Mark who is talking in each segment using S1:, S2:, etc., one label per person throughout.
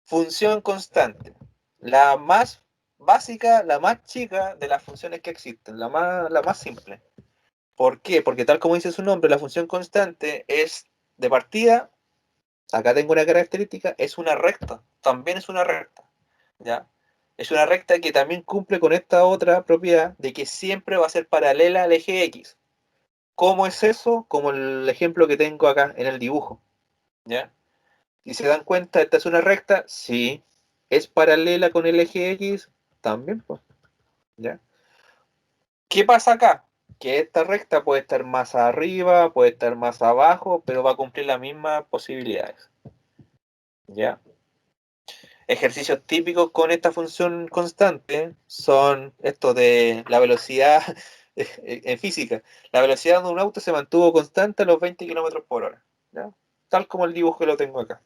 S1: función constante. La más básica, la más chica de las funciones que existen, la más simple. ¿Por qué? Porque tal como dice su nombre, la función constante es de partida, acá tengo una característica, es una recta, también es una recta, ¿ya? Es una recta que también cumple con esta otra propiedad de que siempre va a ser paralela al eje X. ¿Cómo es eso? Como el ejemplo que tengo acá en el dibujo, ¿ya? Si se dan cuenta, esta es una recta, sí. ¿Es paralela con el eje X? También, pues, ¿ya? ¿Qué pasa acá? Que esta recta puede estar más arriba, puede estar más abajo, pero va a cumplir las mismas posibilidades, ¿ya? Ejercicios típicos con esta función constante son esto de la velocidad en física. La velocidad de un auto se mantuvo constante a los 20 kilómetros por hora, ¿ya? Tal como el dibujo que lo tengo acá.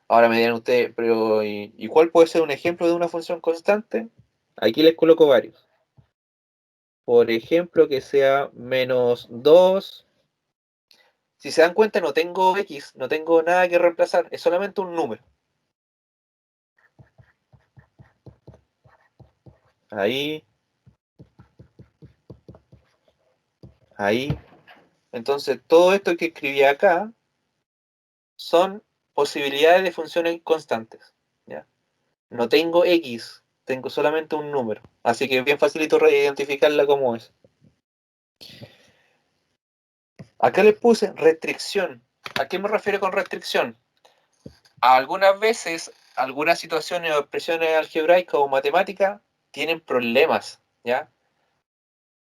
S1: Ahora me dirán ustedes, pero ¿y cuál puede ser un ejemplo de una función constante? Aquí les coloco varios. Por ejemplo, que sea -2. Si se dan cuenta, no tengo X, no tengo nada que reemplazar, es solamente un número. Ahí, ahí. Entonces, todo esto que escribí acá son posibilidades de funciones constantes, ¿ya? No tengo X, tengo solamente un número. Así que es bien facilito identificarla como es. Acá les puse restricción. ¿A qué me refiero con restricción? Algunas veces, algunas situaciones o expresiones algebraicas o matemáticas tienen problemas, ¿ya?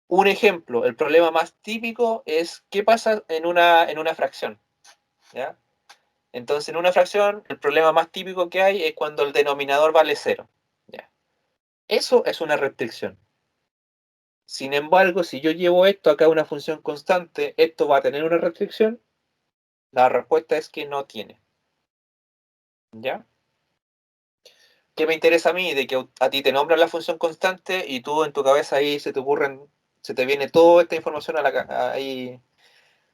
S1: Un ejemplo, el problema más típico es qué pasa en una fracción, ¿ya? Entonces, en una fracción, el problema más típico que hay es cuando el denominador vale cero, ¿ya? Eso es una restricción. Sin embargo, si yo llevo esto acá a una función constante, ¿esto va a tener una restricción? La respuesta es que no tiene, ¿ya? ¿Qué me interesa a mí? De que a ti te nombran la función constante y tú en tu cabeza ahí se te viene toda esta información ahí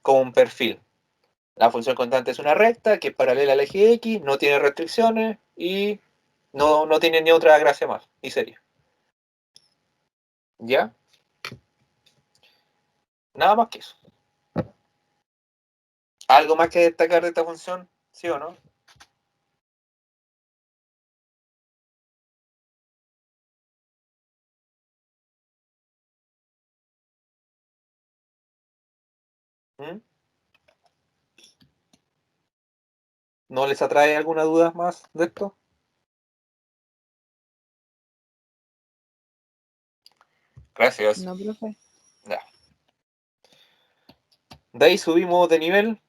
S1: como un perfil. La función constante es una recta que es paralela al eje X, no tiene restricciones y no tiene ni otra gracia más y seria. ¿Ya? Nada más que eso. ¿Algo más que destacar de esta función? ¿Sí o no? ¿Mm? ¿No les atrae alguna duda más de esto? Gracias.
S2: No, profe.
S1: Ya. De ahí subimos de nivel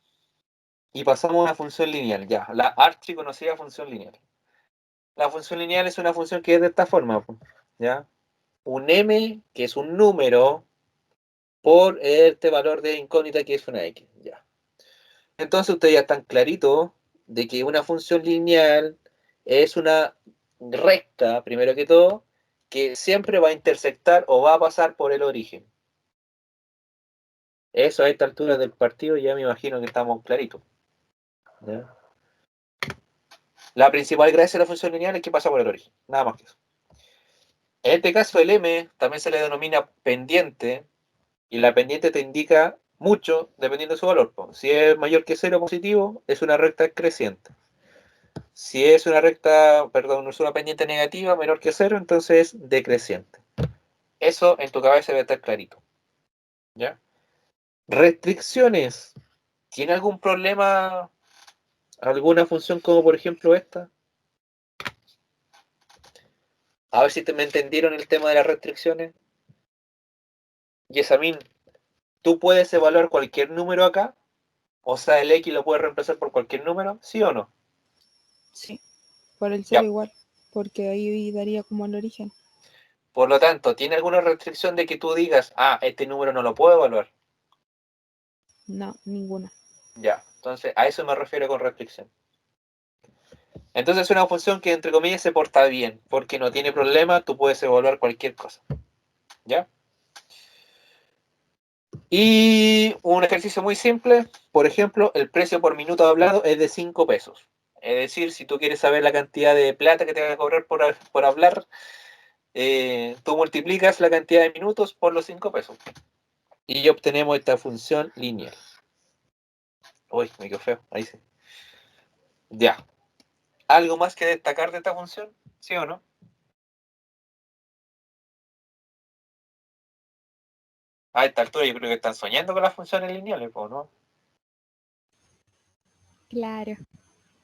S1: y pasamos a una función lineal. Ya, la archiconocida función lineal. La función lineal es una función que es de esta forma, ¿ya? Un m, que es un número, por este valor de incógnita que es una x, ¿ya? Entonces ustedes ya están claritos de que una función lineal es una recta, primero que todo, que siempre va a intersectar o va a pasar por el origen. Eso a esta altura del partido ya me imagino que estamos claritos, ¿ya? La principal gracia de la función lineal es que pasa por el origen, nada más que eso. En este caso el m también se le denomina pendiente y la pendiente te indica mucho dependiendo de su valor. Si es mayor que 0 positivo, es una recta creciente. Si es una recta, perdón, es una pendiente negativa menor que 0, entonces es decreciente. Eso en tu cabeza debe estar clarito, ¿ya? Restricciones. ¿Tiene algún problema alguna función como por ejemplo esta? A ver si me entendieron el tema de las restricciones. Yesamin, ¿tú puedes evaluar cualquier número acá? O sea, el X lo puedes reemplazar por cualquier número, ¿sí o no?
S2: Sí, por el cero
S1: Ya.
S2: igual, porque ahí daría como el origen.
S1: Por lo tanto, ¿tiene alguna restricción de que tú digas, este número no lo puedo evaluar?
S2: No, ninguna.
S1: Ya. Entonces, a eso me refiero con restricción. Entonces es una función que entre comillas se porta bien, porque no tiene problema, tú puedes evaluar cualquier cosa. ¿Ya? Y un ejercicio muy simple, por ejemplo, el precio por minuto hablado es de 5 pesos. Es decir, si tú quieres saber la cantidad de plata que te van a cobrar por hablar, tú multiplicas la cantidad de minutos por los 5 pesos. Y obtenemos esta función lineal. Uy, me quedó feo. Ahí sí. Ya. ¿Algo más que destacar de esta función? ¿Sí o no? A esta altura yo creo que están soñando con las funciones lineales, ¿no?
S2: Claro.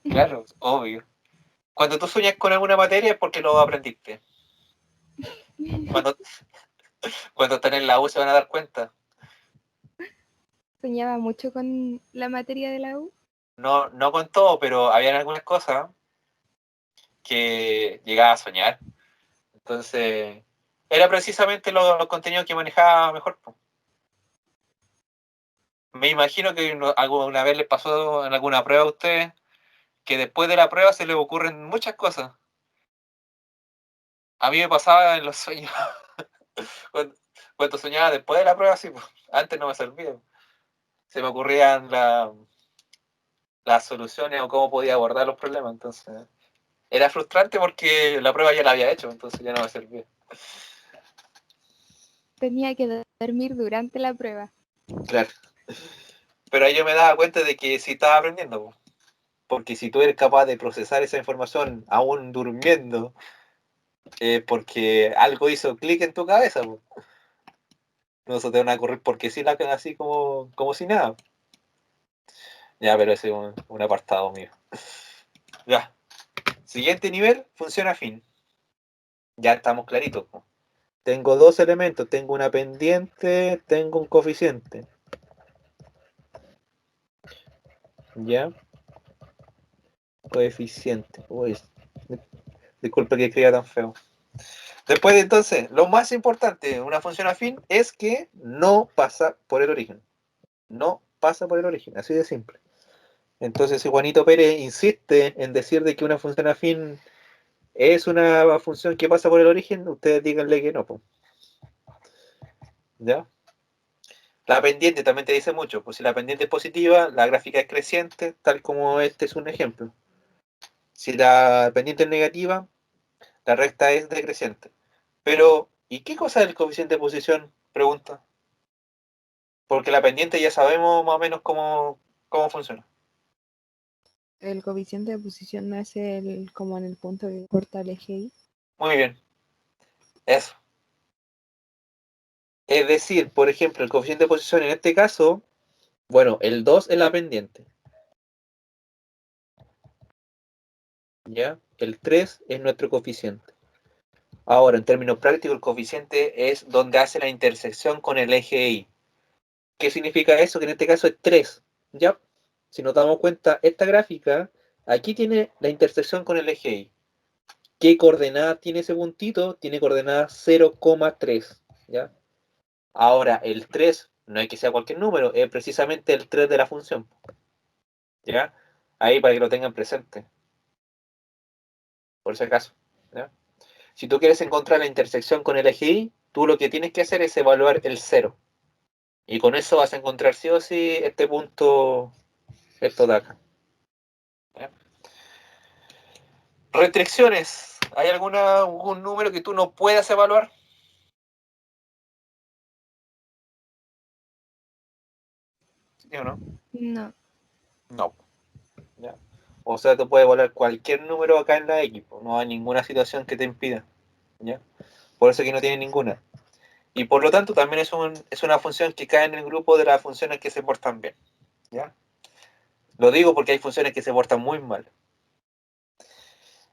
S1: Claro, obvio. Cuando tú sueñas con alguna materia es porque lo aprendiste. Cuando, cuando están en la U se van a dar cuenta.
S2: Soñaba mucho con la materia de la U.
S1: No, no con todo, pero habían algunas cosas que llegaba a soñar. Entonces, era precisamente los contenidos que manejaba mejor. Po. Me imagino que alguna vez les pasó en alguna prueba a ustedes que después de la prueba se les ocurren muchas cosas. A mí me pasaba en los sueños, cuando, cuando soñaba después de la prueba, sí, pues, antes no me servía. Se me ocurrían las soluciones o cómo podía abordar los problemas. Entonces, era frustrante porque la prueba ya la había hecho, entonces ya no me servía.
S2: Tenía que dormir durante la prueba.
S1: Claro. Pero ahí yo me daba cuenta de que sí estaba aprendiendo. Po. Porque si tú eres capaz de procesar esa información aún durmiendo, porque algo hizo clic en tu cabeza, po. No se te van a ocurrir porque sí la así como si nada. Ya, pero ese es un apartado mío. Ya. Siguiente nivel, función afín. Ya estamos claritos. Po. Tengo dos elementos, tengo una pendiente, tengo un coeficiente. ¿Ya? Coeficiente. Uy, disculpe que escriba tan feo. Después de entonces, lo más importante de una función afín es que no pasa por el origen. No pasa por el origen, así de simple. Entonces, si Juanito Pérez insiste en decir de que una función afín es una función que pasa por el origen, ustedes díganle que no. Po. ¿Ya? La pendiente también te dice mucho, pues si la pendiente es positiva, la gráfica es creciente, tal como este es un ejemplo. Si la pendiente es negativa, la recta es decreciente. Pero, ¿y qué cosa es el coeficiente de posición? Pregunta. Porque la pendiente ya sabemos más o menos cómo funciona.
S2: El coeficiente de posición no es el como en el punto que corta el eje Y.
S1: Muy bien, eso. Es decir, por ejemplo, el coeficiente de posición en este caso, bueno, el 2 es la pendiente. ¿Ya? El 3 es nuestro coeficiente. Ahora, en términos prácticos, el coeficiente es donde hace la intersección con el eje Y. ¿Qué significa eso? Que en este caso es 3. ¿Ya? Si nos damos cuenta, esta gráfica, aquí tiene la intersección con el eje Y. ¿Qué coordenada tiene ese puntito? Tiene coordenada 0,3. ¿Ya? Ahora, el 3 no es que sea cualquier número, es precisamente el 3 de la función. ¿Ya? Ahí para que lo tengan presente, por si acaso. ¿Ya? Si tú quieres encontrar la intersección con el eje Y, tú lo que tienes que hacer es evaluar el 0. Y con eso vas a encontrar sí o sí este punto, esto de acá. ¿Ya? Restricciones. ¿Hay algún número que tú no puedas evaluar? ¿Sí o no?
S2: No.
S1: No. ¿Ya? O sea, tú puedes evaluar cualquier número acá en la X. No hay ninguna situación que te impida. ¿Ya? Por eso aquí no tiene ninguna. Y por lo tanto también es una función que cae en el grupo de las funciones que se portan bien. ¿Ya? Lo digo porque hay funciones que se portan muy mal.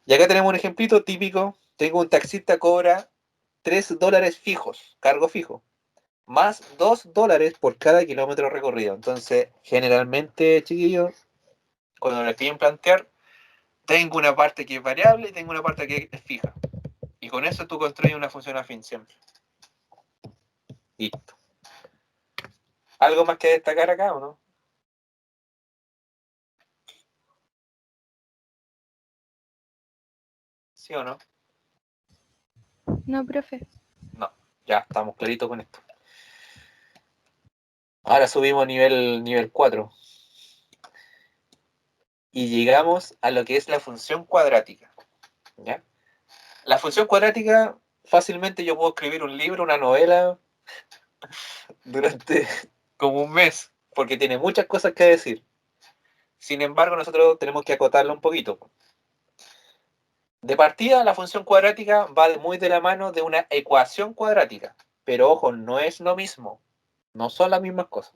S1: Y acá tenemos un ejemplito típico. Tengo un taxista cobra $3 fijos, cargo fijo, más $2 por cada kilómetro recorrido. Entonces, generalmente, chiquillos, cuando les piden plantear, tengo una parte que es variable y tengo una parte que es fija. Y con eso tú construyes una función afín siempre. Listo. ¿Algo más que destacar acá o no? ¿Sí o no?
S2: No, profe.
S1: No. Ya, estamos claritos con esto. Ahora subimos nivel 4. y llegamos a lo que es la función cuadrática, ¿ya? La función cuadrática, fácilmente yo puedo escribir un libro, una novela, durante como un mes, porque tiene muchas cosas que decir. Sin embargo, nosotros tenemos que acotarla un poquito. De partida, la función cuadrática va muy de la mano de una ecuación cuadrática. Pero ojo, no es lo mismo. No son las mismas cosas.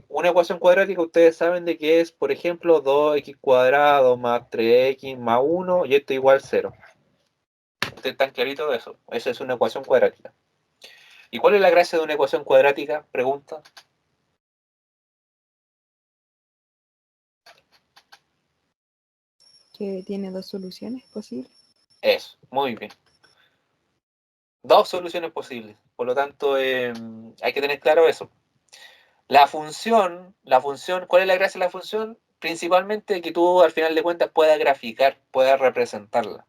S1: Una ecuación cuadrática, ustedes saben de que es, por ejemplo, 2x² más 3x más 1 y esto igual 0. Ustedes están claritos de eso. Eso es una ecuación cuadrática. ¿Y cuál es la gracia de una ecuación cuadrática? Pregunta.
S2: Que tiene dos soluciones posibles.
S1: Eso, muy bien. Dos soluciones posibles. Por lo tanto, hay que tener claro eso. La función, ¿cuál es la gracia de la función? Principalmente que tú al final de cuentas puedas graficar, puedas representarla.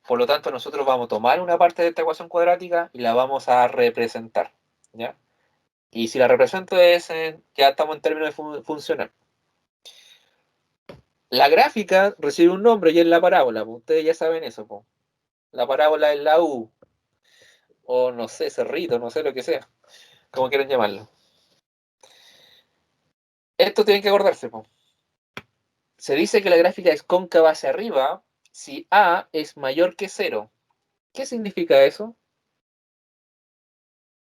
S1: Por lo tanto, nosotros vamos a tomar una parte de esta ecuación cuadrática y la vamos a representar, ¿ya? Y si la represento ya estamos en términos de funcional. La gráfica recibe un nombre y es la parábola, pues. Ustedes ya saben eso, pues. La parábola es la U, o no sé, cerrito, no sé lo que sea, como quieran llamarlo. Esto tienen que acordarse, pues. Se dice que la gráfica es cóncava hacia arriba si A es mayor que cero. ¿Qué significa eso?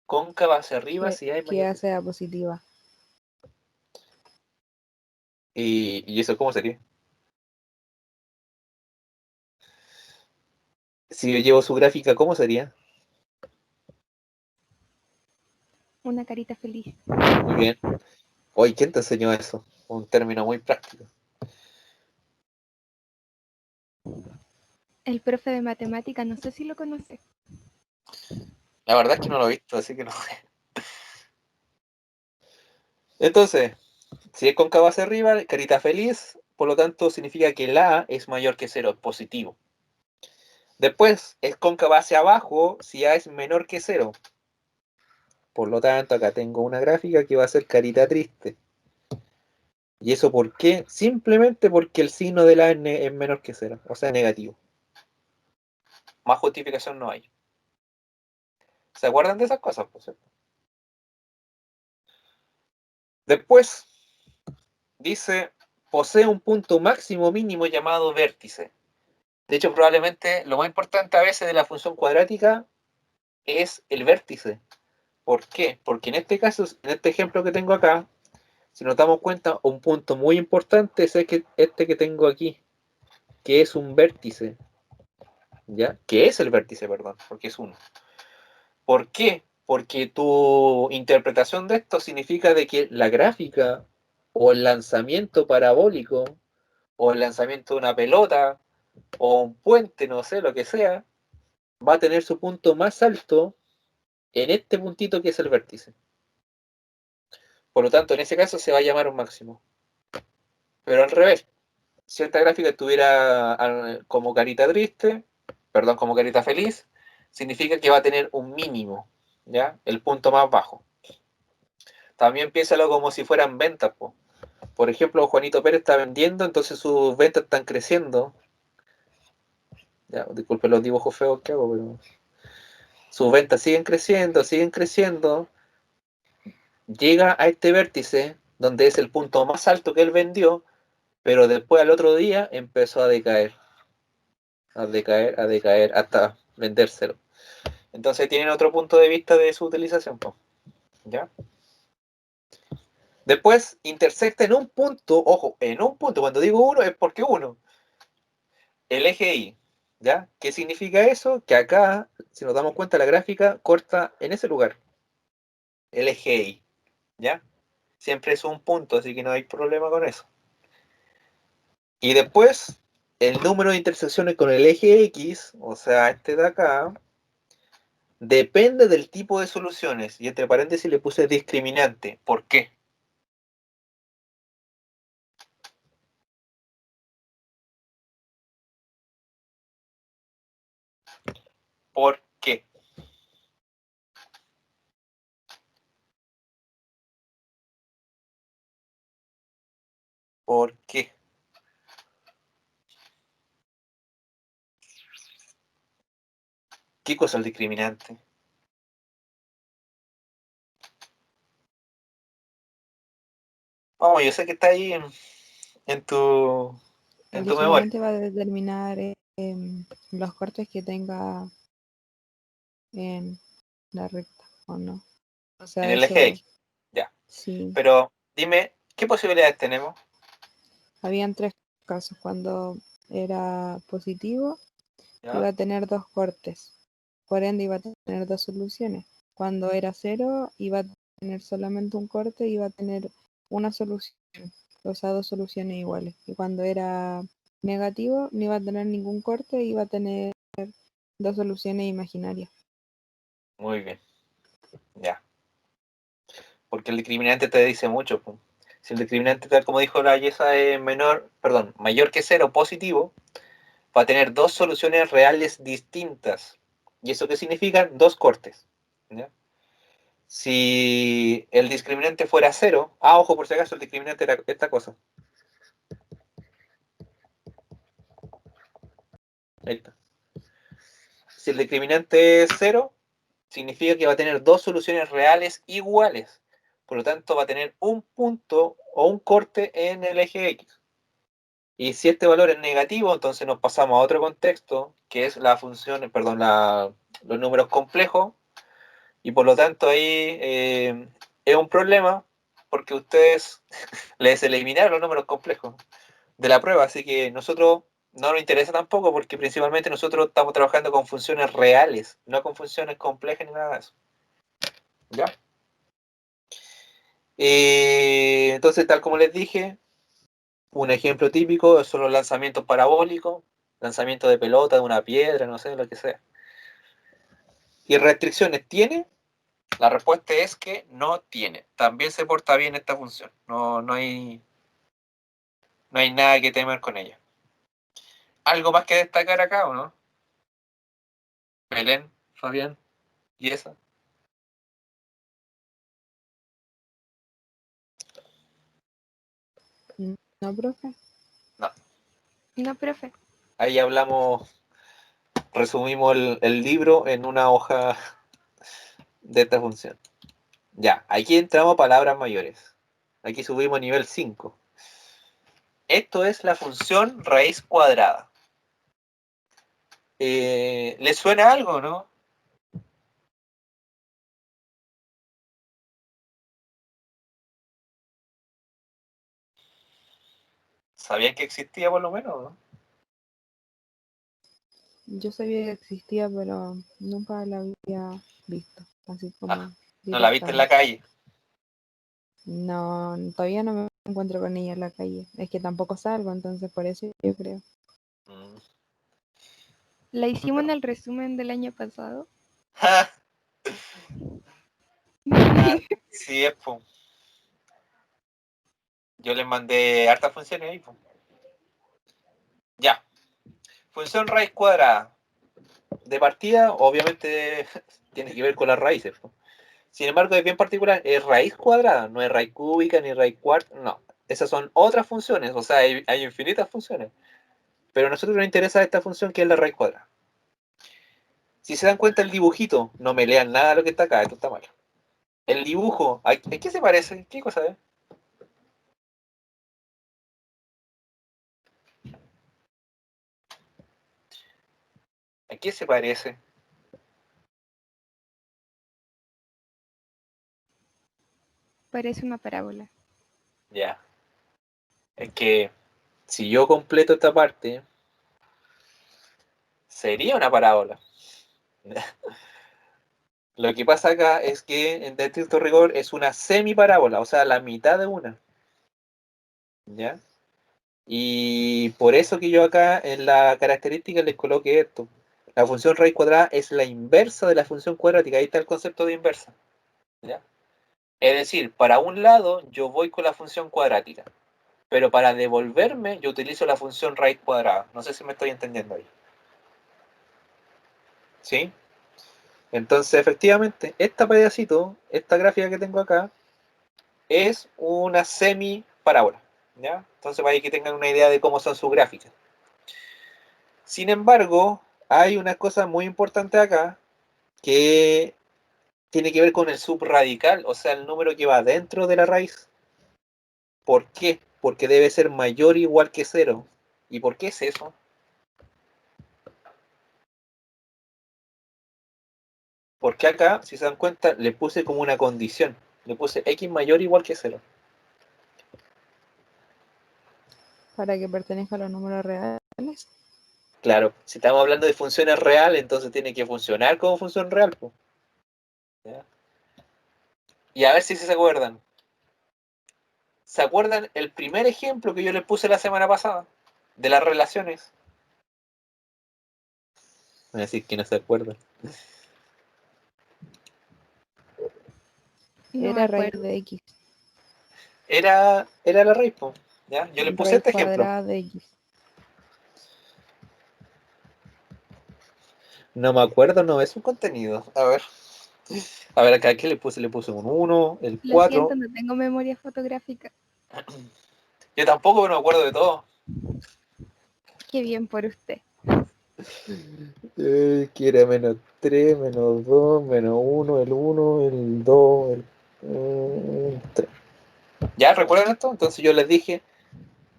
S1: Cóncava hacia arriba si A es
S2: Que
S1: mayor
S2: A
S1: que cero.
S2: sea positiva.
S1: ¿Y eso cómo sería? Si yo llevo su gráfica, ¿cómo sería?
S3: Una carita feliz.
S1: Muy bien. Oye, ¿quién te enseñó eso? Un término muy práctico.
S3: El profe de matemática, no sé si lo conoce.
S1: La verdad es que no lo he visto, así que no sé. Entonces, si es cóncava hacia arriba, carita feliz, por lo tanto significa que la A es mayor que cero, es positivo. Después, es cóncava hacia abajo si A es menor que cero. Por lo tanto, acá tengo una gráfica que va a ser carita triste. ¿Y eso por qué? Simplemente porque el signo de la es menor que cero, o sea, negativo. Más justificación no hay. ¿Se acuerdan de esas cosas, por cierto? Después, dice, posee un punto máximo mínimo llamado vértice. De hecho, probablemente lo más importante a veces de la función cuadrática es el vértice. ¿Por qué? Porque en este caso, en este ejemplo que tengo acá, si nos damos cuenta, un punto muy importante es este que tengo aquí, que es un vértice. ¿Ya? Que es el vértice, perdón, porque es uno. ¿Por qué? Porque tu interpretación de esto significa de que la gráfica o el lanzamiento parabólico o el lanzamiento de una pelota o un puente, no sé, lo que sea, va a tener su punto más alto en este puntito que es el vértice. Por lo tanto, en ese caso se va a llamar un máximo. Pero al revés, si esta gráfica estuviera como carita triste, perdón, como carita feliz, significa que va a tener un mínimo, ¿ya? El punto más bajo. También piénsalo como si fueran ventas, po. Por ejemplo, Juanito Pérez está vendiendo, entonces sus ventas están creciendo. Ya, disculpen los dibujos feos que hago, pero sus ventas siguen creciendo, siguen creciendo. Llega a este vértice, donde es el punto más alto que él vendió, pero después al otro día empezó a decaer, a decaer, a decaer, hasta vendérselo. Entonces tienen otro punto de vista de su utilización, po. ¿Ya? Después intersecta en un punto, ojo, en un punto, cuando digo uno es porque uno, el eje Y, ¿ya? ¿Qué significa eso? Que acá, si nos damos cuenta, la gráfica corta en ese lugar, el eje Y, ¿ya? Siempre es un punto, así que no hay problema con eso. Y después, el número de intersecciones con el eje X, o sea, este de acá, depende del tipo de soluciones. Y entre paréntesis le puse discriminante. ¿Por qué? ¿Por qué? ¿Por qué? ¿Qué cosa es el discriminante? Vamos, yo sé que está ahí en tu,
S2: El
S1: en tu memoria.
S2: discriminante va a determinar los cortes que tenga en la recta, ¿o no? O sea,
S1: En el eje
S2: eso
S1: X. Ya.
S2: sí.
S1: Pero dime, ¿qué posibilidades tenemos?
S2: Habían tres casos. Cuando era positivo, iba
S1: ¿Ya?
S2: a tener dos cortes. Por ende, iba a tener dos soluciones. Cuando era cero, iba a tener solamente un corte, iba a tener una solución. O sea, dos soluciones iguales. Y cuando era negativo, no iba a tener ningún corte, iba a tener dos soluciones imaginarias.
S1: Muy bien. Ya. Porque el discriminante te dice mucho, po. Si el discriminante, tal como dijo la Yesa, es mayor que cero, positivo, va a tener dos soluciones reales distintas. ¿Y eso qué significa? Dos cortes. ¿Ya? Si el discriminante fuera cero, ojo, por si acaso, el discriminante era esta cosa. Ahí está. Si el discriminante es cero, significa que va a tener dos soluciones reales iguales. Por lo tanto, va a tener un punto o un corte en el eje X. Y si este valor es negativo, entonces nos pasamos a otro contexto, que es la función, perdón, los números complejos, y por lo tanto ahí es un problema, porque ustedes les eliminaron los números complejos de la prueba, así que nosotros no nos interesa tampoco, porque principalmente nosotros estamos trabajando con funciones reales, no con funciones complejas ni nada de eso. ¿Ya? Entonces, tal como les dije, un ejemplo típico son los lanzamientos parabólicos, lanzamiento de pelota, de una piedra, no sé, lo que sea. ¿Y restricciones tiene? La respuesta es que no tiene. También se porta bien esta función. No hay nada que temer con ella. ¿Algo más que destacar acá o no? Belén, Fabián, ¿y esa?
S2: ¿No, profe?
S1: No.
S3: No, profe.
S1: Ahí hablamos, resumimos el libro en una hoja de esta función. Ya, aquí entramos a palabras mayores. Aquí subimos a nivel 5. Esto es la función raíz cuadrada. ¿Les suena algo, no? ¿Sabían que existía por lo menos, no?
S2: Yo sabía que existía, pero nunca la había visto, así
S1: Ah,
S2: como
S1: ¿no la viste en la
S2: directamente.
S1: calle?
S2: No, todavía no me encuentro con ella en la calle. Es que tampoco salgo, entonces por eso yo creo.
S1: Mm.
S3: La hicimos en el resumen del año pasado.
S1: Sí, es, po. Yo les mandé hartas funciones ahí, po. Ya. Función raíz cuadrada. De partida, obviamente, tiene que ver con las raíces, po. Sin embargo, es bien particular. Es raíz cuadrada, no es raíz cúbica ni raíz cuarta. No. Esas son otras funciones. O sea, hay infinitas funciones. Pero a nosotros nos interesa esta función que es la raíz cuadrada. Si se dan cuenta el dibujito, no me lean nada de lo que está acá, esto está mal. El dibujo, ¿a qué se parece? ¿Qué cosa es? ¿A qué se parece?
S3: Parece una parábola.
S1: Ya. Es que si yo completo esta parte, sería una parábola. Lo que pasa acá es que en estricto rigor es una semiparábola, o sea, la mitad de una. ¿Ya? Y por eso que yo acá en la característica les coloqué esto. La función raíz cuadrada es la inversa de la función cuadrática. Ahí está el concepto de inversa. ¿Ya? Es decir, para un lado yo voy con la función cuadrática, pero para devolverme yo utilizo la función raíz cuadrada. No sé si me estoy entendiendo ahí. ¿Sí? Entonces, efectivamente, esta pedacito, esta gráfica que tengo acá, es una semi-parábola. ¿Ya? Entonces, para que tengan una idea de cómo son sus gráficas. Sin embargo, hay una cosa muy importante acá que tiene que ver con el subradical, o sea, el número que va dentro de la raíz. ¿Por qué? Porque debe ser mayor o igual que 0. ¿Y por qué es eso? Porque acá, si se dan cuenta, le puse como una condición. Le puse x mayor o igual que 0.
S2: Para que pertenezca a los números reales.
S1: Claro, si estamos hablando de funciones reales, entonces tiene que funcionar como función real, po. ¿Ya? Y a ver si se acuerdan. ¿Se acuerdan el primer ejemplo que yo les puse la semana pasada? De las relaciones. Voy a decir que no se acuerdan.
S3: No me
S2: Era raíz
S3: acuerdo.
S2: de x.
S1: Era la raíz, po. ¿Ya? Yo les puse
S2: Raíz
S1: este ejemplo.
S2: cuadrada de x.
S1: No me acuerdo, no, es un contenido. A ver. A ver, acá, ¿qué le puse? Le puse un 1, el
S3: Lo siento,
S1: 4.
S3: no tengo memoria fotográfica.
S1: Yo tampoco, pero me acuerdo de todo.
S3: Qué bien por usted.
S1: Que era menos 3, menos 2, menos 1, el 2, el 3. ¿Ya recuerdan esto? Entonces yo les dije,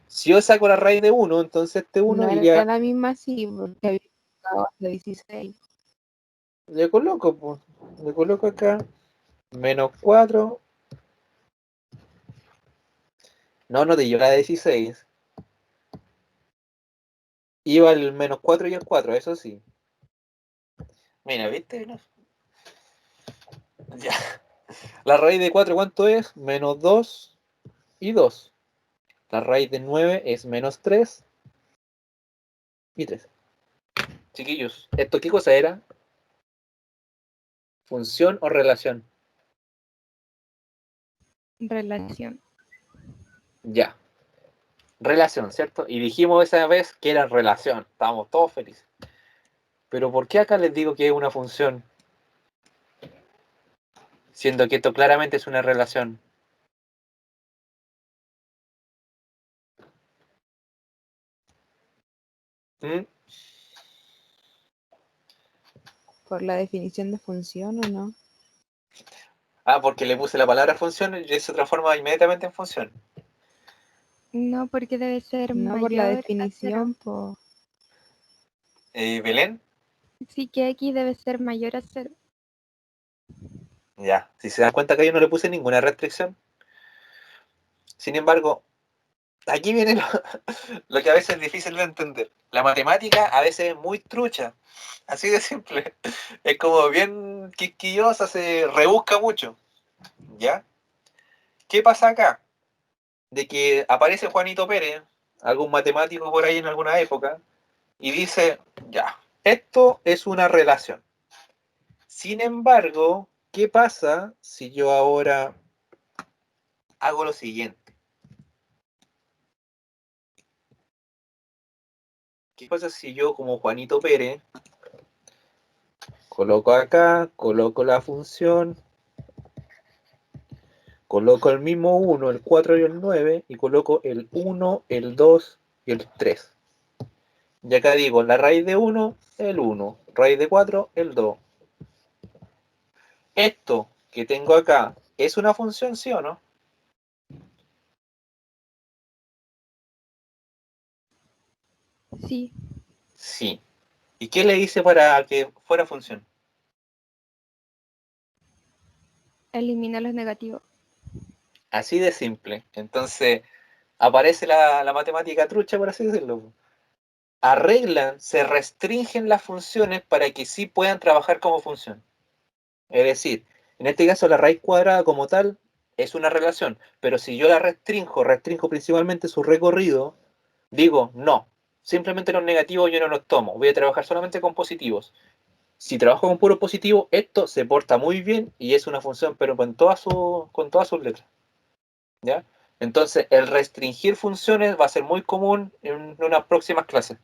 S1: si yo saco la raíz de 1, entonces este 1
S2: No era
S1: iría,
S2: la misma así, porque había sacado hasta 16.
S1: le coloco, pues, le coloco acá, menos 4. No te lleva a 16. Iba el menos 4 y el 4, eso sí. Mira, ¿viste? No. Ya. La raíz de 4, ¿cuánto es? Menos 2 y 2. La raíz de 9 es menos 3 y 3. Chiquillos, ¿esto qué cosa era? ¿Función o relación?
S3: Relación.
S1: Ya. Relación, ¿cierto? Y dijimos esa vez que era relación. Estábamos todos felices. Pero ¿por qué acá les digo que es una función? Siendo que esto claramente es una relación. ¿Mm?
S2: Por la definición de función o no.
S1: Ah, porque le puse la palabra función y se transforma inmediatamente en función.
S3: No, porque debe ser
S2: No por la
S3: mayor a 0.
S2: definición, por...
S1: Belén,
S3: Sí que x debe ser mayor a 0.
S1: ya. Si se dan cuenta que yo no le puse ninguna restricción. Sin embargo, aquí viene lo que a veces es difícil de entender. La matemática a veces es muy trucha. Así de simple. Es como bien quisquillosa, se rebusca mucho. ¿Ya? ¿Qué pasa acá? De que aparece Juanito Pérez, algún matemático por ahí en alguna época, y dice, ya, esto es una relación. Sin embargo, ¿qué pasa si yo ahora hago lo siguiente? ¿Qué pasa si yo como Juanito Pérez coloco acá, coloco la función, coloco el mismo 1, el 4 y el 9, y coloco el 1, el 2 y el 3? Y acá digo, la raíz de 1, el 1, raíz de 4, el 2. Esto que tengo acá, ¿es una función, sí o no?
S3: Sí,
S1: Sí. ¿Y qué le hice para que fuera función?
S3: elimina los negativos.
S1: Así de simple. Entonces, aparece la matemática trucha, por así decirlo. Arreglan, se restringen las funciones para que sí puedan trabajar como función. Es decir, en este caso la raíz cuadrada como tal es una relación, pero si yo la restringo principalmente su recorrido, digo, no, simplemente los negativos yo no los tomo, voy a trabajar solamente con positivos. Si trabajo con puro positivo, esto se porta muy bien y es una función, pero con todas sus letras. ¿Ya? Entonces, el restringir funciones va a ser muy común en unas próximas clases.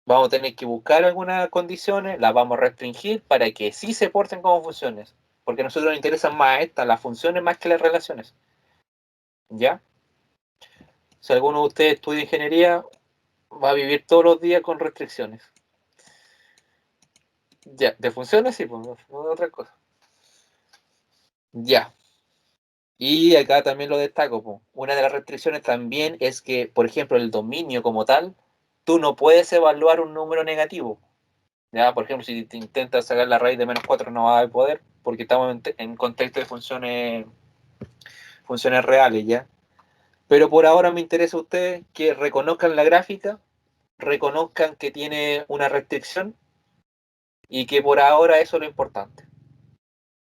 S1: Vamos a tener que buscar algunas condiciones, las vamos a restringir para que sí se porten como funciones. Porque a nosotros nos interesan más estas, las funciones más que las relaciones. ¿Ya? Si alguno de ustedes estudia ingeniería, va a vivir todos los días con restricciones. Ya, de funciones sí, pues, no de otra cosa. Ya. Y acá también lo destaco, po. Una de las restricciones también es que, por ejemplo, el dominio como tal, tú no puedes evaluar un número negativo. Ya, por ejemplo, si te intentas sacar la raíz de -4 no vas a poder, porque estamos en contexto de funciones reales, ¿ya? Pero por ahora me interesa a ustedes que reconozcan la gráfica, reconozcan que tiene una restricción y que por ahora eso es lo importante.